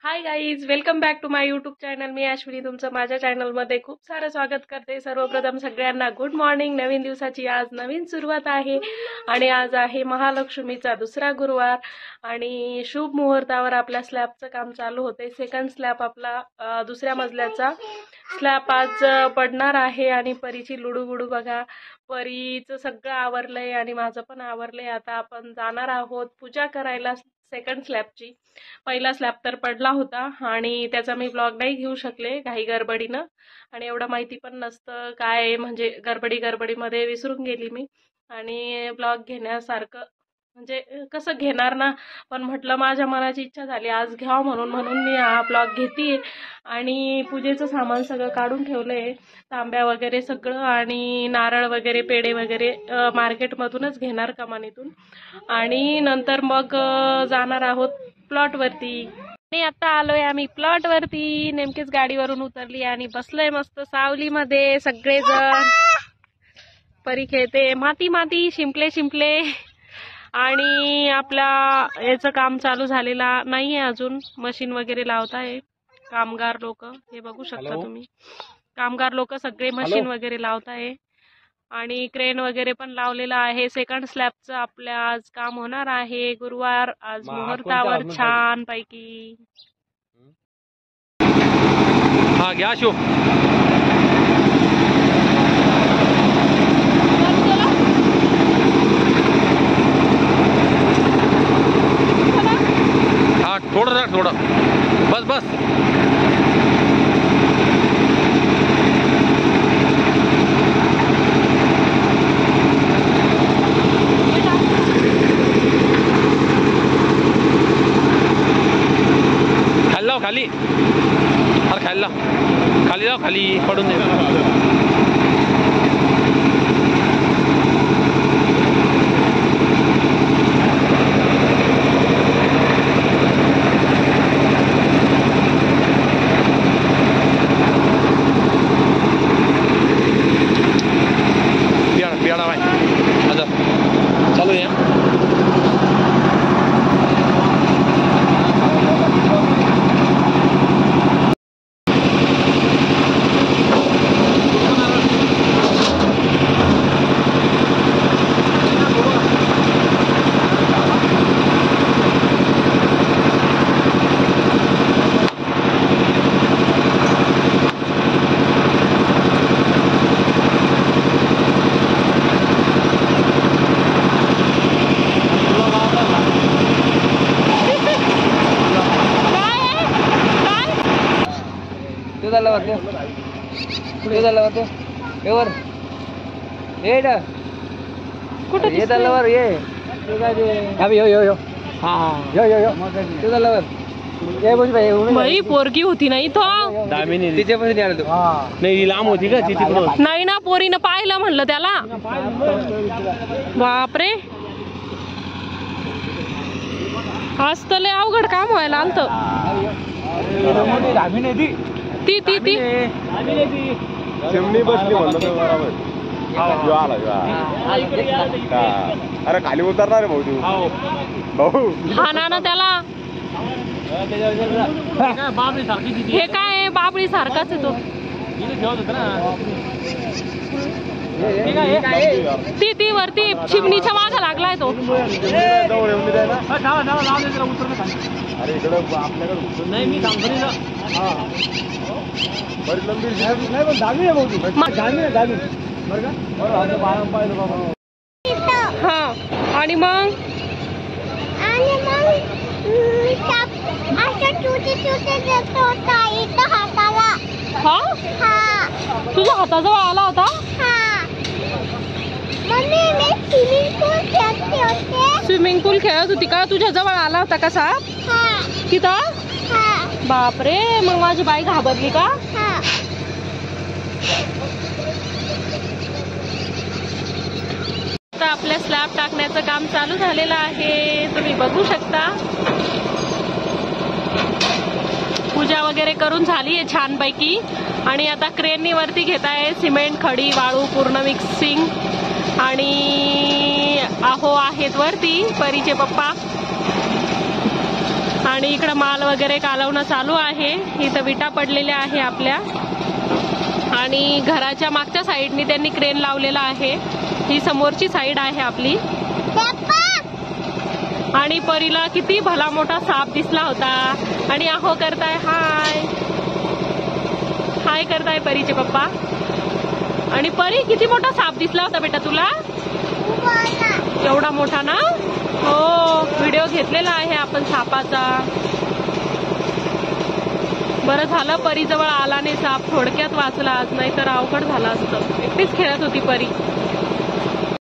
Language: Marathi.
High guys, welcome back to my YouTube channel. मी अश्विनी तुमचं माझ्या चॅनलमध्ये खूप सारं स्वागत करते। सर्वप्रथम सगळ्यांना गुड मॉर्निंग। नवीन दिवसाची आज नवीन सुरुवात आहे आणि आज आहे महालक्ष्मीचा दुसरा गुरुवार आणि शुभ मुहूर्तावर आपल्या स्लॅबचं काम चालू होते। सेकंड स्लॅब आपला दुसऱ्या मजल्याचा स्लॅब आज पडणार आहे आणि परीची लुडूबुडू बघा। परीचं सगळं आवरलंय आणि माझं पण आवरलंय। आता आपण जाणार आहोत पूजा करायला सेकंड स्लॅबची। पहिला स्लॅब तर पडला होता आणि त्याचा मी ब्लॉग नाही घेऊ शकले काही गडबडीनं, आणि एवढं माहिती पण नसतं काय, म्हणजे गडबडीमध्ये विसरून गेली मी आणि ब्लॉग घेण्यासारखं म्हणजे कसं घेणार ना, पण म्हटलं माझ्या मनाची इच्छा झाली आज घ्यावं म्हणून मी हा ब्लॉग घेते। आणि पूजेचं सामान सगळं काढून ठेवलंय, तांब्या वगैरे सगळं, आणि नारळ वगैरे पेढे वगैरे मार्केटमधूनच घेणार कमानीतून, आणि नंतर मग जाणार आहोत प्लॉटवरती। आणि आता आलोय आम्ही प्लॉटवरती, नेमकीच गाडीवरून उतरली आणि बसलोय मस्त सावलीमध्ये सगळेजण। परी खेळते माती शिंपले आणि आपल्या याचं काम चालू झालेला नाहीये अजून। मशीन वगैरे लावताय कामगार लोक, हे बघू शकता तुम्ही। कामगार लोक सगळे मशीन वगैरे लावताय आणि क्रेन वगैरे पण लावलेला आहे। सेकंड स्लॅबचं आपल्या आज काम होणार आहे गुरुवार आज मुहूर्तावर छान पैकी। हा घ्या शो हा थोडं बस खाली अरे खाली जाओ खाली पडून दे। पियाड़ा भाई अच्छा चलो यहाँ बाई पोरगी होती ना इथं, नाही लांब होती का तिथे? नाही ना, पोरीनं पाहिलं म्हणलं त्याला। बापरे, आज तर लय अवघड काम व्हायला आलत। ती चिमणी बसली म्हणलं बरोबर। अरे खाली उतरणार भाऊ तू हा ना त्याला। हे काय आहे, बाबळी सारखाच आहे तो। ती वरती चिमणीच्या मागे लागलाय तो। अरे इकडे आपल्याकडे नाही, मी बरीच लंबी नाही पण धावी आहे भाऊ हा। आणि मग तुझ्या हाताजवळ आला होता? स्विमिंग पूल खेळत होती का? तुझ्या जवळ आला होता का साप तिथं? बापरे, मग माझी बाई घाबरली का? आता आपल्या स्लॅब टाकण्याचं काम चालू झालेलं आहे, तुम्ही बघू शकता। पूजा वगैरे करून झाली आहे छानपैकी आणि आता क्रेननी वरती घेत आहे सिमेंट, खडी, वाळू पूर्ण मिक्सिंग, आणि आहेत वरती परीचे पप्पा आणि इकडं माल वगैरे कालवणं चालू आहे. इथं विटा पडलेल्या आहे आपल्या आणि घराच्या मागच्या साईडनी त्यांनी क्रेन लावलेला आहे. ही समोरची साईड आहे आपली. आणि परीला किती भला मोठा साप दिसला होता आणि आहो करताय हाय हाय करताय परीचे पप्पा. आणि परी किती मोठा साप दिसला होता बेटा तुला? एवढा मोठा ना? हो, व्हिडिओ घेतलेला आहे आपण सापाचा. बरं झालं परीजवळ आला नाही साप, थोडक्यात वाचला आज, नाही तर अवघड झालं असतं. एकटीच खेळत होती परी.